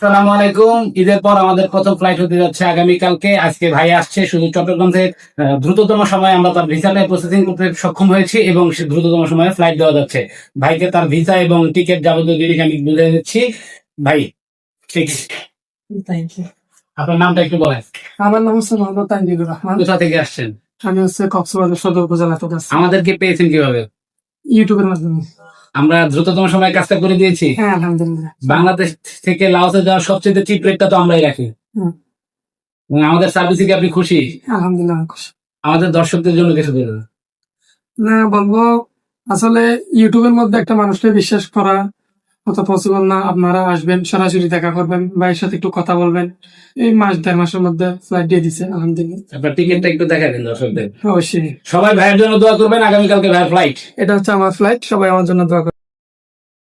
আসসালামু আলাইকুম। ঈদের পর আমাদের প্রথম ফ্লাইট হতে যাচ্ছে আগামীকালকে। আজকে ভাই আসছে শুধু চট্টগ্রাম থেকে। দ্রুততম সময়ে আমরা তার ভিসাটা প্রসেসিং করতে সক্ষম হয়েছি এবং সে দ্রুততম সময়ে ফ্লাইট দেওয়া যাচ্ছে। ভাইকে তার ভিসা এবং টিকিট যাবতীয় জিনিস আমি বুঝিয়ে দিচ্ছি। ভাই ঠিক আছে। Thank you. আপনার নামটা একটু বলেন। আমার নাম হচ্ছে মোহাম্মদ তানজিদুর রহমান। কোথা থেকে আসছেন? আমি হচ্ছে কক্সবাজার সদর উপজেলা থেকে আসছি। আমাদেরকে পেয়েছেন কিভাবে? ইউটিউবের মাধ্যমে। আমরা দ্রুততম সময়ে কাজটা করে দিয়েছি। হ্যাঁ, আলহামদুলিল্লাহ। বাংলাদেশ থেকে লাওসে যাওয়ার সবচেয়ে চিপ রেটটা তো আমরাই রাখি। হুম। এবং আমাদের সার্ভিসে কি আপনি খুশি? আলহামদুলিল্লাহ আমি খুশি। আমাদের দর্শকদের জন্য কিছু বলুন। না, বলবো আসলে ইউটিউবের মধ্যে একটা মানুষকে বিশ্বাস করা অত পসিবল না। আপনারা আসবেন, সরাসরি দেখা করবেন, ভাইয়ের সাথে একটু কথা বলবেন। এই মাস 1.5 মাসের মধ্যে ফ্লাইট দিয়ে দিছে আলহামদুলিল্লাহ। আপনার টিকিটটা একটু দেখাবেন দর্শকদের। অবশ্যই। সবাই ভাইয়ের জন্য দোয়া করবেন, আগামীকালকে ভাইয়ের ফ্লাইট। এটা হচ্ছে আমার ফ্লাইট, সবাই আমার জন্য দোয়া করবেন।